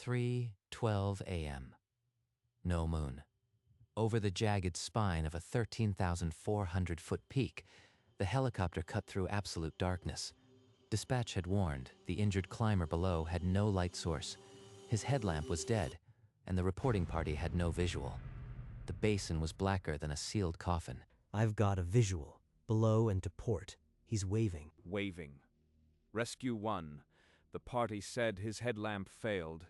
3:12 a.m. No moon. Over the jagged spine of a 13,400-foot peak, the helicopter cut through absolute darkness. Dispatch had warned the injured climber below had no light source. His headlamp was dead, and the reporting party had no visual. The basin was blacker than a sealed coffin. I've got a visual. Below and to port. He's waving. Waving. Rescue 1. The party said his headlamp failed.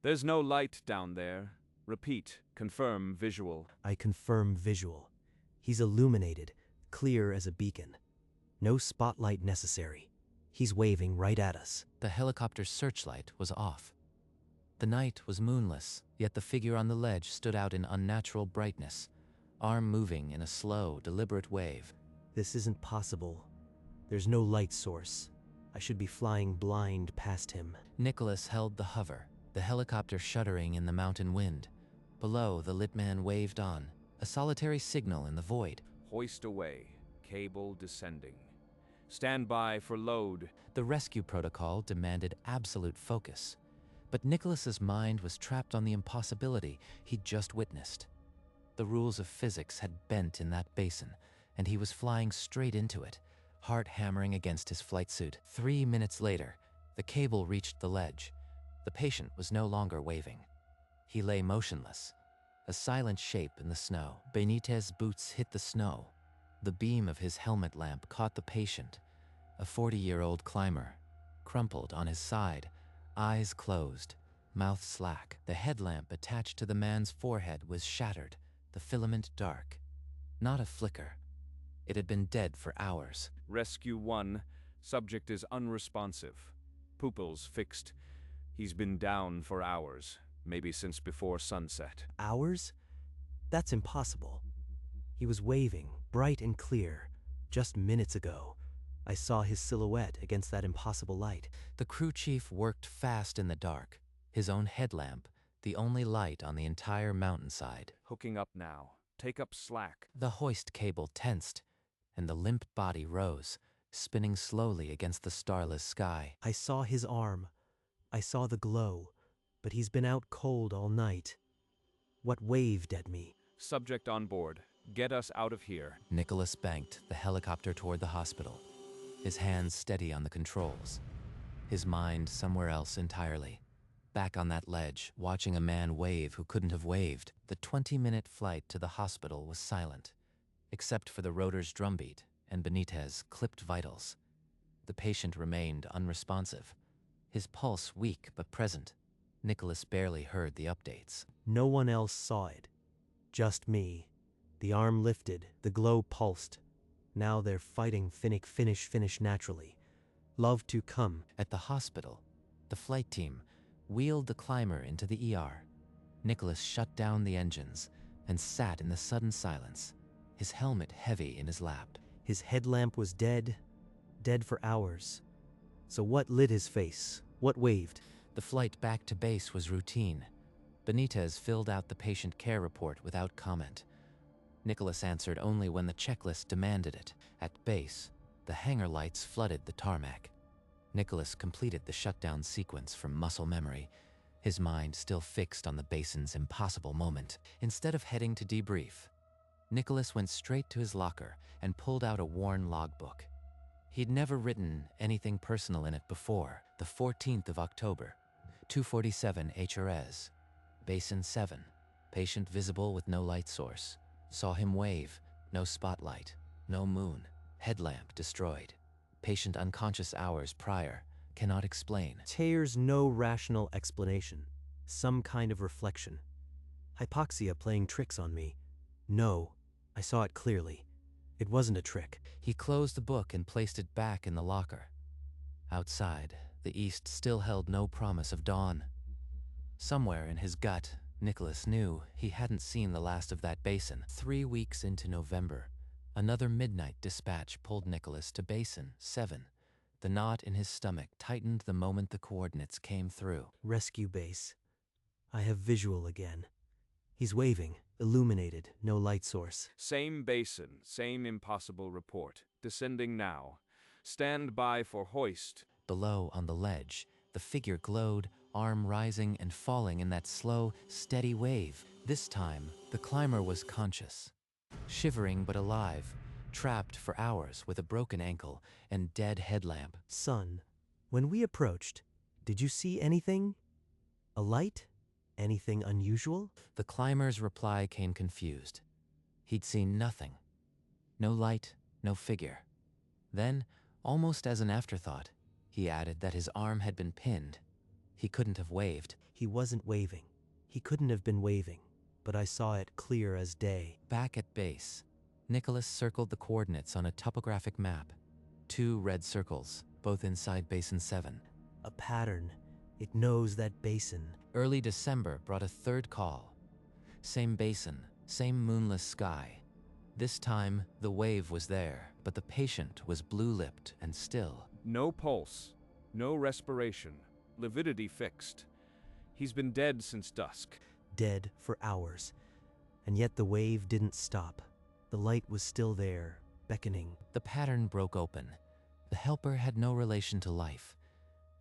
There's no light down there. Repeat. Confirm visual. I confirm visual. He's illuminated, clear as a beacon. No spotlight necessary. He's waving right at us. The helicopter's searchlight was off. The night was moonless, yet the figure on the ledge stood out in unnatural brightness, arm moving in a slow, deliberate wave. This isn't possible. There's no light source. I should be flying blind past him. Nicholas held the hover, the helicopter shuddering in the mountain wind. Below, the lit man waved on, a solitary signal in the void. Hoist away. Cable descending. Stand by for load. The rescue protocol demanded absolute focus. But Nicholas's mind was trapped on the impossibility he'd just witnessed. The rules of physics had bent in that basin, and he was flying straight into it, heart hammering against his flight suit. 3 minutes later, the cable reached the ledge. The patient was no longer waving. He lay motionless, a silent shape in the snow. Benitez's boots hit the snow. The beam of his helmet lamp caught the patient, a 40-year-old climber, crumpled on his side, eyes closed, mouth slack. The headlamp attached to the man's forehead was shattered, the filament dark. Not a flicker. It had been dead for hours. Rescue 1. Subject is unresponsive. Pupils fixed. He's been down for hours, maybe since before sunset. Hours? That's impossible. He was waving, bright and clear, just minutes ago. I saw his silhouette against that impossible light. The crew chief worked fast in the dark, his own headlamp, the only light on the entire mountainside. Hooking up now. Take up slack. The hoist cable tensed, and the limp body rose, spinning slowly against the starless sky. I saw his arm. I saw the glow, but he's been out cold all night. What waved at me? Subject on board. Get us out of here. Nicholas banked the helicopter toward the hospital, his hands steady on the controls, his mind somewhere else entirely. Back on that ledge, watching a man wave who couldn't have waved. The 20-minute flight to the hospital was silent, except for the rotor's drumbeat and Benitez's clipped vitals. The patient remained unresponsive, his pulse weak but present. Nicholas barely heard the updates. No one else saw it. Just me. The arm lifted, the glow pulsed. Now they're fighting finish naturally. Love to come. At the hospital, the flight team wheeled the climber into the ER. Nicholas shut down the engines and sat in the sudden silence, his helmet heavy in his lap. His headlamp was dead for hours. So what lit his face? What waved? The flight back to base was routine. Benitez filled out the patient care report without comment. Nicholas answered only when the checklist demanded it. At base, the hangar lights flooded the tarmac. Nicholas completed the shutdown sequence from muscle memory, his mind still fixed on the basin's impossible moment. Instead of heading to debrief, Nicholas went straight to his locker and pulled out a worn logbook. He'd never written anything personal in it before. The 14th of October, 2:47 HRS, Basin 7, patient visible with no light source. Saw him wave, no spotlight, no moon, headlamp destroyed. Patient unconscious hours prior, cannot explain. There's no rational explanation. Some kind of reflection. Hypoxia playing tricks on me. No, I saw it clearly. It wasn't a trick. He closed the book and placed it back in the locker. Outside, the east still held no promise of dawn. Somewhere in his gut, Nicholas knew he hadn't seen the last of that basin. 3 weeks into November, another midnight dispatch pulled Nicholas to Basin 7. The knot in his stomach tightened the moment the coordinates came through. Rescue base. I have visual again. He's waving, illuminated, no light source. Same basin, same impossible report. Descending now. Stand by for hoist. Below on the ledge, The figure glowed, arm rising and falling in that slow, steady wave. This time, the climber was conscious. Shivering but alive, trapped for hours with a broken ankle and dead headlamp. Son, when we approached, did you see anything? A light? Anything unusual? The climber's reply came confused. He'd seen nothing. No light, no figure. Then, almost as an afterthought, he added that his arm had been pinned. He couldn't have waved. He wasn't waving. He couldn't have been waving, but I saw it clear as day. Back at base, Nicholas circled the coordinates on a topographic map. 2 red circles, both inside Basin 7. A pattern. It knows that basin. Early December brought a third call. Same basin, same moonless sky. This time, the wave was there, but the patient was blue-lipped and still. No pulse, no respiration, lividity fixed. He's been dead since dusk. Dead for hours. And yet the wave didn't stop. The light was still there, beckoning. The pattern broke open. The helper had no relation to life.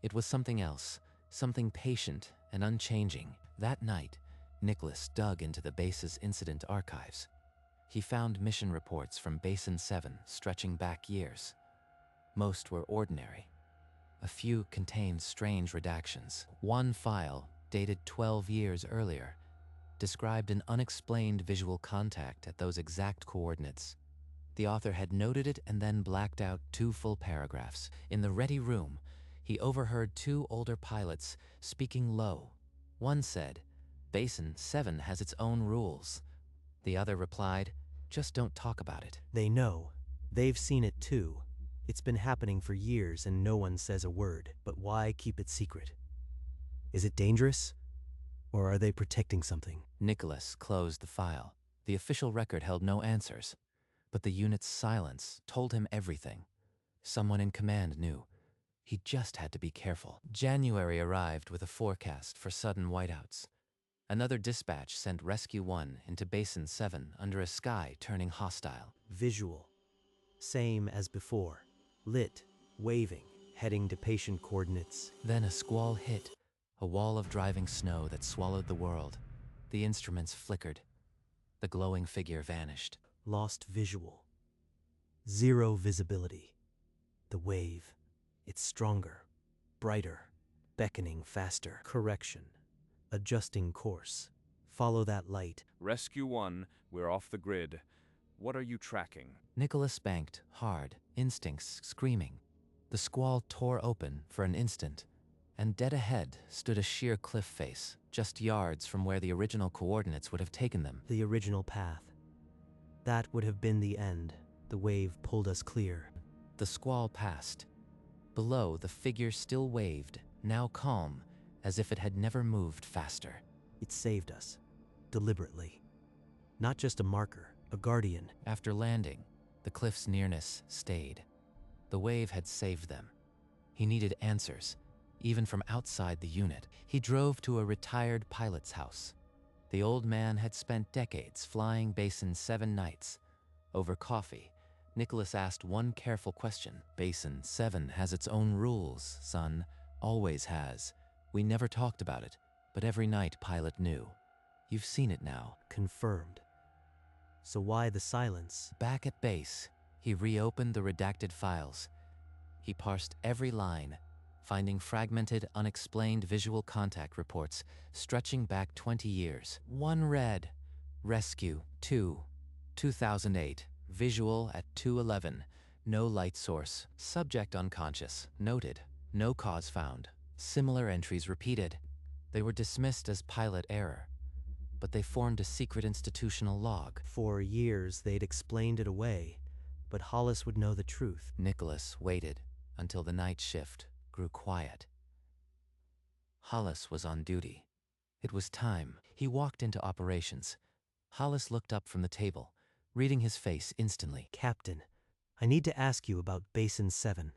It was something else, something patient and unchanging. That night, Nicholas dug into the base's incident archives. He found mission reports from Basin 7 stretching back years. Most were ordinary. A few contained strange redactions. One file, dated 12 years earlier, described an unexplained visual contact at those exact coordinates. The author had noted it and then blacked out 2 full paragraphs. In the ready room, he overheard 2 older pilots speaking low. One said, "Basin 7 has its own rules." The other replied, "Just don't talk about it." They know. They've seen it too. It's been happening for years and no one says a word. But why keep it secret? Is it dangerous? Or are they protecting something? Nicholas closed the file. The official record held no answers, but the unit's silence told him everything. Someone in command knew. He just had to be careful. January arrived with a forecast for sudden whiteouts. Another dispatch sent Rescue 1 into Basin 7 under a sky turning hostile. Visual. Same as before. Lit, waving, heading to patient coordinates. Then a squall hit, a wall of driving snow that swallowed the world. The instruments flickered. The glowing figure vanished. Lost visual. Zero visibility. The wave. It's stronger, brighter, beckoning faster. Correction. Adjusting course. Follow that light. Rescue 1, we're off the grid. What are you tracking? Nicholas banked, hard, instincts screaming. The squall tore open for an instant, and dead ahead stood a sheer cliff face, just yards from where the original coordinates would have taken them. The original path. That would have been the end. The wave pulled us clear. The squall passed. Below, the figure still waved, now calm, as if it had never moved faster. It saved us. Deliberately. Not just a marker, a guardian. After landing, the cliff's nearness stayed. The wave had saved them. He needed answers, even from outside the unit. He drove to a retired pilot's house. The old man had spent decades flying Basin 7 nights. Over coffee, Nicholas asked one careful question. Basin 7 has its own rules, son. Always has. We never talked about it, but every night Pilot knew. You've seen it now. Confirmed. So why the silence? Back at base, he reopened the redacted files. He parsed every line, finding fragmented, unexplained visual contact reports stretching back 20 years. One read, Rescue 2, 2008, visual at 2:11, no light source, subject unconscious, noted, no cause found. Similar entries repeated. They were dismissed as pilot error, but they formed a secret institutional log. For years they'd explained it away, but Hollis would know the truth. Nicholas waited until the night shift grew quiet. Hollis was on duty. It was time. He walked into operations. Hollis looked up from the table, reading his face instantly. Captain, I need to ask you about Basin 7.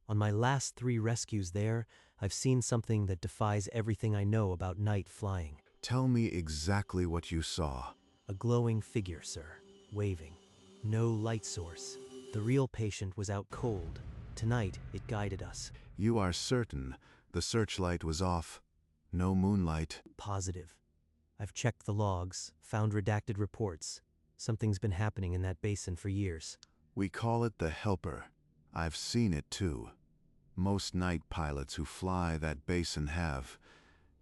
On my last 3 rescues there, I've seen something that defies everything I know about night flying. Tell me exactly what you saw. A glowing figure, sir, waving. No light source. The real patient was out cold. Tonight, it guided us. You are certain The searchlight was off. No moonlight. Positive. I've checked the logs, found redacted reports. Something's been happening in that basin for years. We call it the Helper. I've seen it too. Most night pilots who fly that basin have.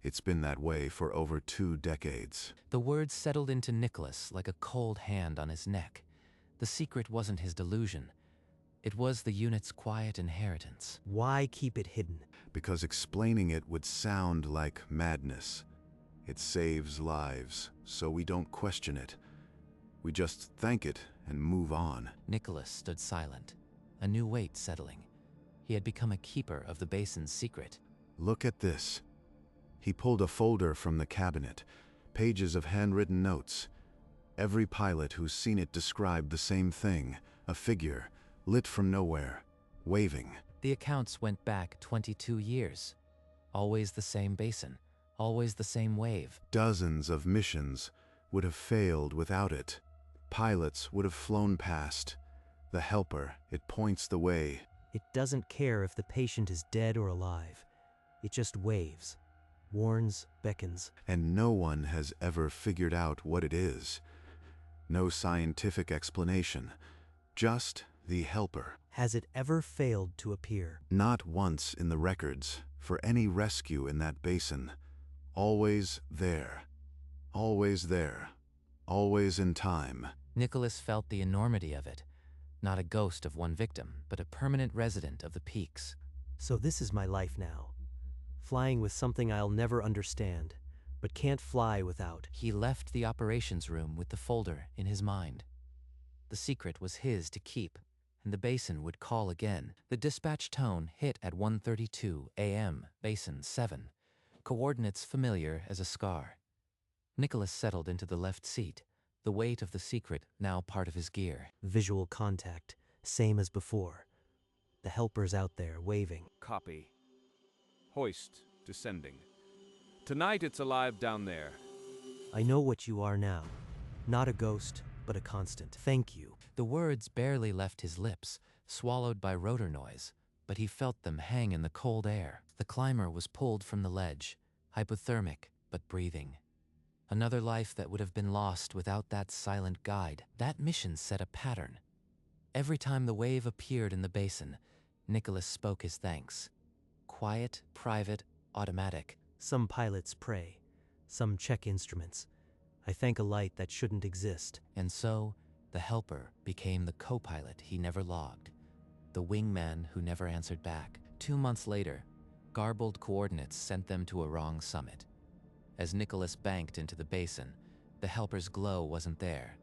It's been that way for over 2 decades. The words settled into Nicholas like a cold hand on his neck. The secret wasn't his delusion. It was the unit's quiet inheritance. Why keep it hidden? Because explaining it would sound like madness. It saves lives, so we don't question it. We just thank it and move on. Nicholas stood silent, a new weight settling. He had become a keeper of the basin's secret. Look at this. He pulled a folder from the cabinet, pages of handwritten notes. Every pilot who's seen it described the same thing, a figure, lit from nowhere, waving. The accounts went back 22 years. Always the same basin, always the same wave. Dozens of missions would have failed without it. Pilots would have flown past. The Helper, it points the way. It doesn't care if the patient is dead or alive. It just waves, warns, beckons. And no one has ever figured out what it is. No scientific explanation, just the Helper. Has it ever failed to appear? Not once in the records for any rescue in that basin. Always there. Always there. Always in time. Nicholas felt the enormity of it. Not a ghost of one victim, but a permanent resident of the peaks. So this is my life now. Flying with something I'll never understand, but can't fly without. He left the operations room with the folder in his mind. The secret was his to keep, and the basin would call again. The dispatch tone hit at 1:32 a.m., Basin 7. Coordinates familiar as a scar. Nicholas settled into the left seat, the weight of the secret now part of his gear. Visual contact, same as before. The Helper's out there, waving. Copy. Hoist, descending. Tonight it's alive down there. I know what you are now. Not a ghost, but a constant. Thank you. The words barely left his lips, swallowed by rotor noise, but he felt them hang in the cold air. The climber was pulled from the ledge, hypothermic, but breathing. Another life that would have been lost without that silent guide. That mission set a pattern. Every time the wave appeared in the basin, Nicholas spoke his thanks. Quiet, private, automatic. Some pilots pray, some check instruments. I thank a light that shouldn't exist. And so, the Helper became the co-pilot he never logged, the wingman who never answered back. 2 months later, garbled coordinates sent them to a wrong summit. As Nicholas banked into the basin, the Helper's glow wasn't there.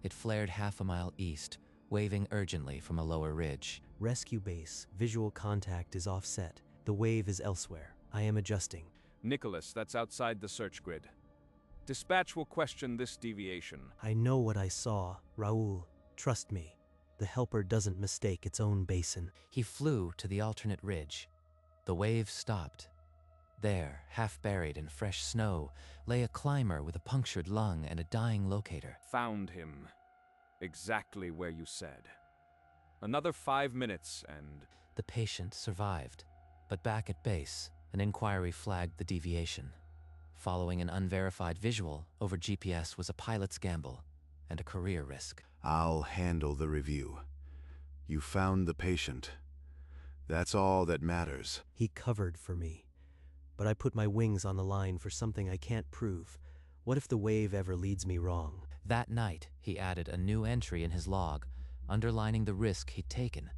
It flared half a mile east, waving urgently from a lower ridge. Rescue base, visual contact is offset. The wave is elsewhere. I am adjusting. Nicholas, that's outside the search grid. Dispatch will question this deviation. I know what I saw. Raoul, trust me. The Helper doesn't mistake its own basin. He flew to the alternate ridge. The wave stopped. There, half buried in fresh snow, lay a climber with a punctured lung and a dying locator. Found him. Exactly where you said. Another 5 minutes and... The patient survived, but back at base, an inquiry flagged the deviation. Following an unverified visual over GPS was a pilot's gamble and a career risk. I'll handle the review. You found the patient. That's all that matters. He covered for me. But I put my wings on the line for something I can't prove. What if the wave ever leads me wrong? That night, he added a new entry in his log, underlining the risk he'd taken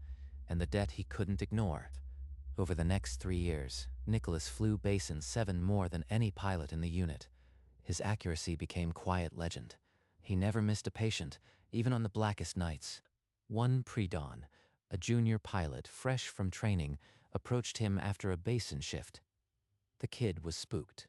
and the debt he couldn't ignore. Over the next 3 years, Nicholas flew Basin 7 more than any pilot in the unit. His accuracy became quiet legend. He never missed a patient, even on the blackest nights. One pre-dawn, a junior pilot, fresh from training, approached him after a basin shift. The kid was spooked.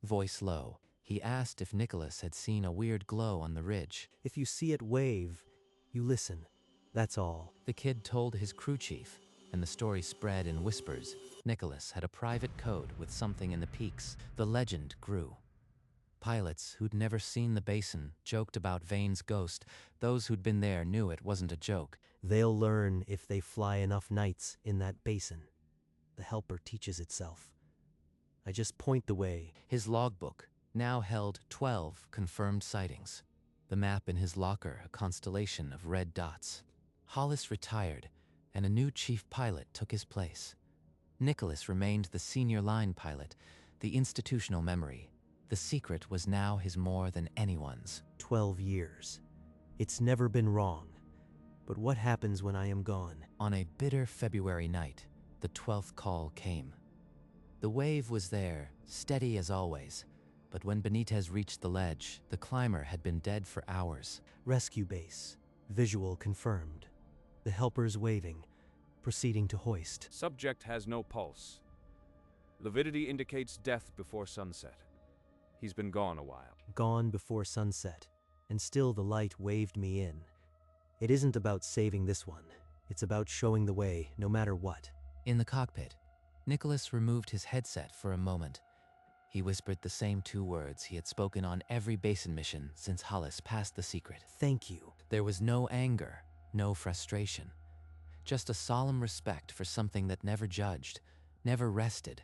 Voice low, he asked if Nicholas had seen a weird glow on the ridge. If you see it wave, you listen. That's all. The kid told his crew chief, and the story spread in whispers. Nicholas had a private code with something in the peaks. The legend grew. Pilots who'd never seen the basin joked about Vane's ghost. Those who'd been there knew it wasn't a joke. They'll learn if they fly enough nights in that basin. The Helper teaches itself. I just point the way. His logbook now held 12 confirmed sightings. The map in his locker, a constellation of red dots. Hollis retired, and a new chief pilot took his place. Nicholas remained the senior line pilot, the institutional memory. The secret was now his more than anyone's. 12 years. It's never been wrong. But what happens when I am gone? On a bitter February night, the 12th call came. The wave was there, steady as always, but when Benitez reached the ledge, the climber had been dead for hours. Rescue base. Visual confirmed. The helpers waving, proceeding to hoist. Subject has no pulse. Lividity indicates death before sunset. He's been gone a while. Gone before sunset, and still the light waved me in. It isn't about saving this one. It's about showing the way, no matter what. In the cockpit, Nicholas removed his headset for a moment. He whispered the same 2 words he had spoken on every basin mission since Hollis passed the secret. Thank you. There was no anger, no frustration. Just a solemn respect for something that never judged, never rested,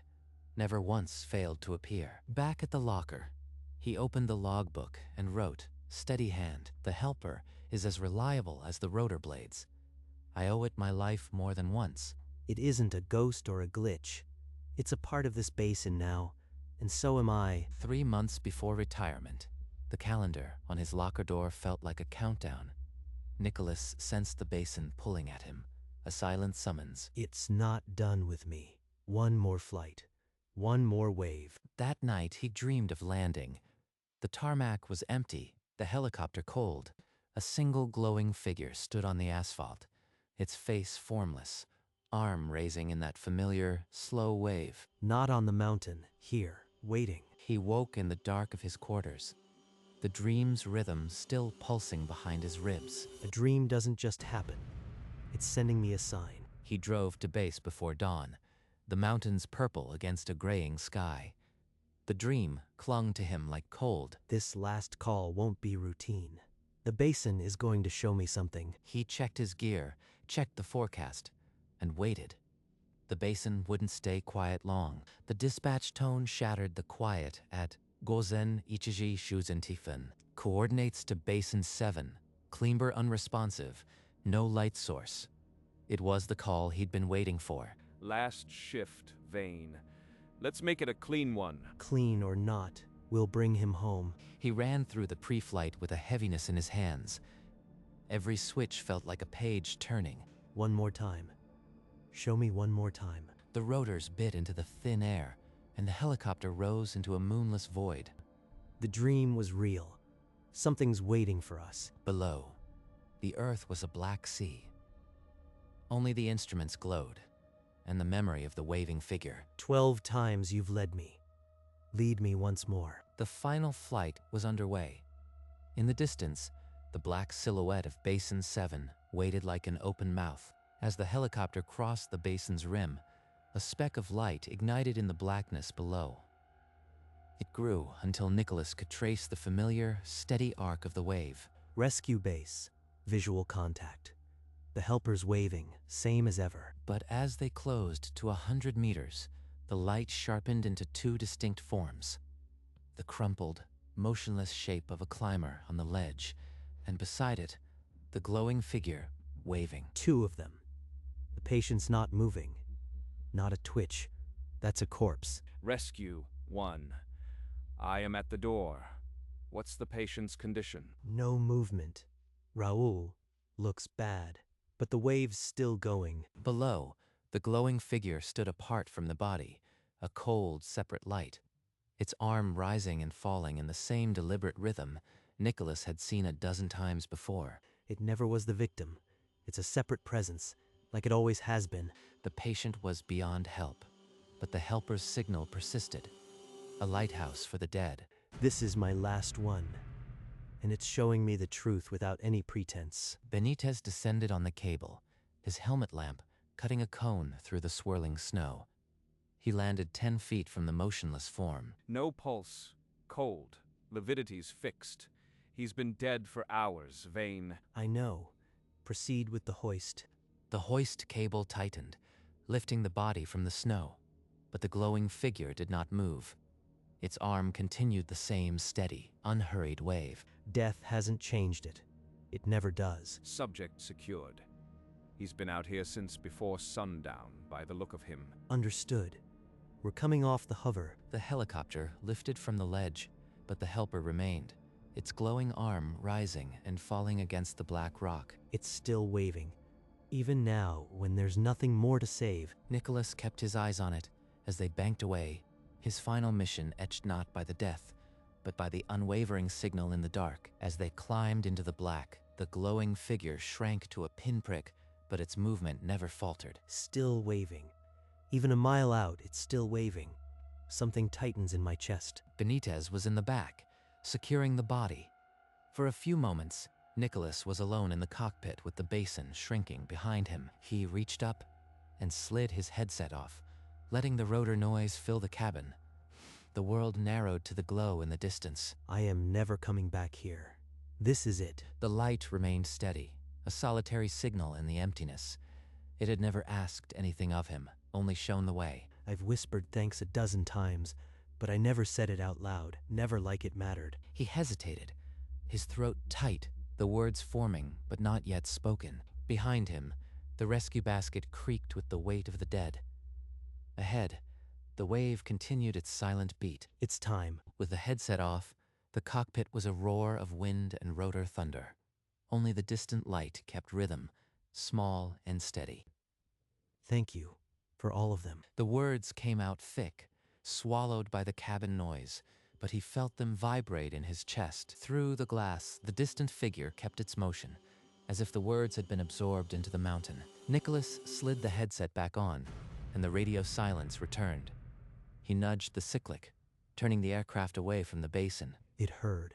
never once failed to appear. Back at the locker, he opened the logbook and wrote, steady hand, "The helper is as reliable as the rotor blades. I owe it my life more than once." It isn't a ghost or a glitch. It's a part of this basin now, and so am I. 3 months before retirement, the calendar on his locker door felt like a countdown. Nicholas sensed the basin pulling at him, a silent summons. It's not done with me. One more flight. One more wave. That night he dreamed of landing. The tarmac was empty, the helicopter cold. A single glowing figure stood on the asphalt, its face formless, arm raising in that familiar, slow wave. Not on the mountain, here, waiting. He woke in the dark of his quarters, the dream's rhythm still pulsing behind his ribs. A dream doesn't just happen. It's sending me a sign. He drove to base before dawn, the mountains purple against a graying sky. The dream clung to him like cold. This last call won't be routine. The basin is going to show me something. He checked his gear, checked the forecast, and waited. The basin wouldn't stay quiet long. The dispatch tone shattered the quiet at Gozen Ichiji Shuzentifen. Coordinates to Basin 7. Climber unresponsive. No light source. It was the call he'd been waiting for. Last shift, Vane. Let's make it a clean one. Clean or not, we'll bring him home. He ran through the pre-flight with a heaviness in his hands. Every switch felt like a page turning. One more time. Show me one more time. The rotors bit into the thin air, and the helicopter rose into a moonless void. The dream was real. Something's waiting for us. Below, the earth was a black sea. Only the instruments glowed, and the memory of the waving figure. 12 times you've led me. Lead me once more. The final flight was underway. In the distance, the black silhouette of Basin 7 waited like an open mouth. As the helicopter crossed the basin's rim, a speck of light ignited in the blackness below. It grew until Nicholas could trace the familiar, steady arc of the wave. Rescue base. Visual contact. The helpers waving, same as ever. But as they closed to 100 meters, the light sharpened into 2 distinct forms. The crumpled, motionless shape of a climber on the ledge, and beside it, the glowing figure waving. 2 of them. The patient's not moving. Not a twitch. That's a corpse. Rescue 1. I am at the door. What's the patient's condition? No movement. Raoul looks bad, but the wave's still going. Below, the glowing figure stood apart from the body, a cold, separate light. Its arm rising and falling in the same deliberate rhythm Nicholas had seen a dozen times before. It never was the victim. It's a separate presence, like it always has been. The patient was beyond help, but the helper's signal persisted. A lighthouse for the dead. This is my last one, and it's showing me the truth without any pretense. Benitez descended on the cable, his helmet lamp cutting a cone through the swirling snow. He landed 10 feet from the motionless form. No pulse. Cold. Lividity's fixed. He's been dead for hours, Vane. I know. Proceed with the hoist. The hoist cable tightened, lifting the body from the snow. but the glowing figure did not move. Its arm continued the same steady, unhurried wave. Death hasn't changed it. It never does. Subject secured. He's been out here since before sundown, by the look of him. Understood. We're coming off the hover. The helicopter lifted from the ledge, but the helper remained, its glowing arm rising and falling against the black rock. It's still waving. Even now, when there's nothing more to save. Nicholas kept his eyes on it as they banked away, his final mission etched not by the death, but by the unwavering signal in the dark. As they climbed into the black, the glowing figure shrank to a pinprick, but its movement never faltered. Still waving. Even a mile out, it's still waving. Something tightens in my chest. Benitez was in the back, securing the body. For a few moments, Nicholas was alone in the cockpit with the basin shrinking behind him. He reached up and slid his headset off, letting the rotor noise fill the cabin. The world narrowed to the glow in the distance. I am never coming back here. This is it. The light remained steady, a solitary signal in the emptiness. It had never asked anything of him, only shown the way. I've whispered thanks a dozen times, but I never said it out loud, never like it mattered. He hesitated, his throat tight, the words forming but not yet spoken. Behind him, the rescue basket creaked with the weight of the dead. Ahead, the wave continued its silent beat. It's time. With the headset off, the cockpit was a roar of wind and rotor thunder. Only the distant light kept rhythm, small and steady. Thank you for all of them. The words came out thick, swallowed by the cabin noise, but he felt them vibrate in his chest. Through the glass, the distant figure kept its motion, as if the words had been absorbed into the mountain. Nicholas slid the headset back on, and the radio silence returned. He nudged the cyclic, turning the aircraft away from the basin. It heard.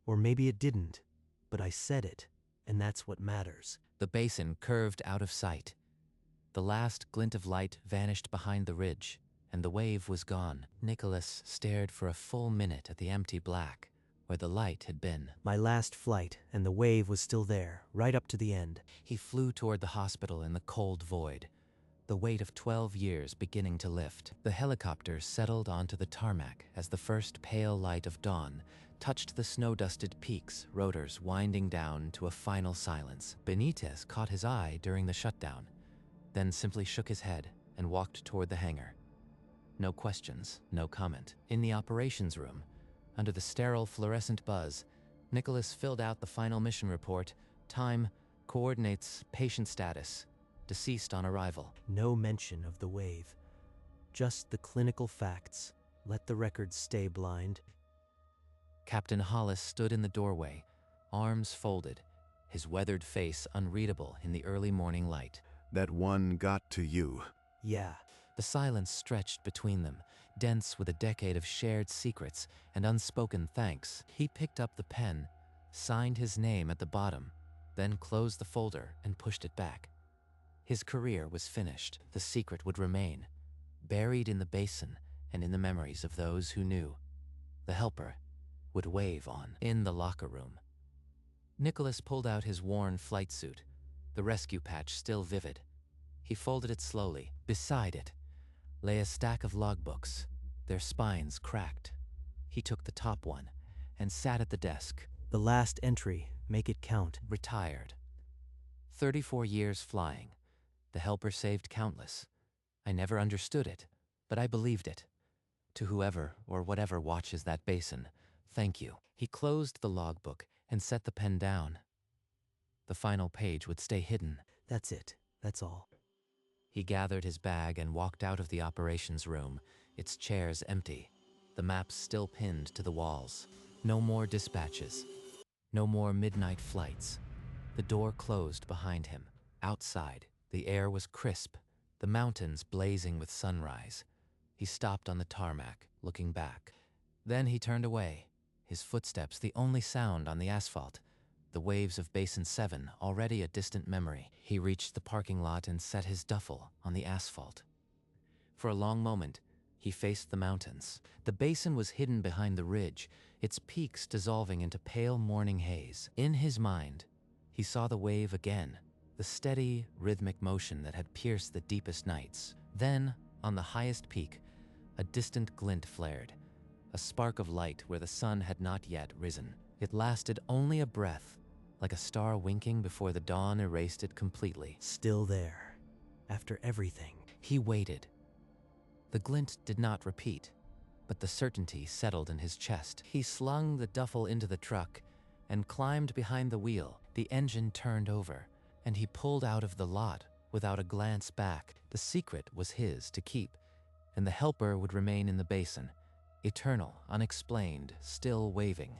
Or maybe it didn't, but I said it, and that's what matters. The basin curved out of sight. The last glint of light vanished behind the ridge, and the wave was gone. Nicholas stared for a full minute at the empty black, where the light had been. My last flight, and the wave was still there, right up to the end. He flew toward the hospital in the cold void, the weight of 12 years beginning to lift. The helicopter settled onto the tarmac as the first pale light of dawn touched the snow-dusted peaks, rotors winding down to a final silence. Benitez caught his eye during the shutdown, then simply shook his head and walked toward the hangar. No questions, no comment. In the operations room, under the sterile fluorescent buzz, Nicholas filled out the final mission report, time, coordinates, patient status, deceased on arrival. No mention of the wave. Just the clinical facts. Let the records stay blind. Captain Hollis stood in the doorway, arms folded, his weathered face unreadable in the early morning light. That one got to you. Yeah. The silence stretched between them, dense with a decade of shared secrets and unspoken thanks. He picked up the pen, signed his name at the bottom, then closed the folder and pushed it back. His career was finished. The secret would remain, buried in the basin and in the memories of those who knew. The helper would wave on. In the locker room, Nicholas pulled out his worn flight suit, the rescue patch still vivid. He folded it slowly. Beside it lay a stack of logbooks, their spines cracked. He took the top one and sat at the desk. The last entry, make it count. Retired. 34 years flying. The helper saved countless. I never understood it, but I believed it. To whoever or whatever watches that basin, thank you. He closed the logbook and set the pen down. The final page would stay hidden. That's it. That's all. He gathered his bag and walked out of the operations room, its chairs empty, the maps still pinned to the walls. No more dispatches. No more midnight flights. The door closed behind him. Outside, the air was crisp, the mountains blazing with sunrise. He stopped on the tarmac, looking back. Then he turned away, his footsteps the only sound on the asphalt, the waves of Basin 7 already a distant memory. He reached the parking lot and set his duffel on the asphalt. For a long moment, he faced the mountains. The basin was hidden behind the ridge, its peaks dissolving into pale morning haze. In his mind, he saw the wave again, the steady, rhythmic motion that had pierced the deepest nights. Then, On the highest peak, a distant glint flared, a spark of light where the sun had not yet risen. It lasted only a breath, like a star winking before the dawn erased it completely. Still there. After everything. He waited. The glint did not repeat, but the certainty settled in his chest. He slung the duffel into the truck and climbed behind the wheel. The engine turned over, and he pulled out of the lot without a glance back. The secret was his to keep, and the helper would remain in the basin, eternal, unexplained, still waving.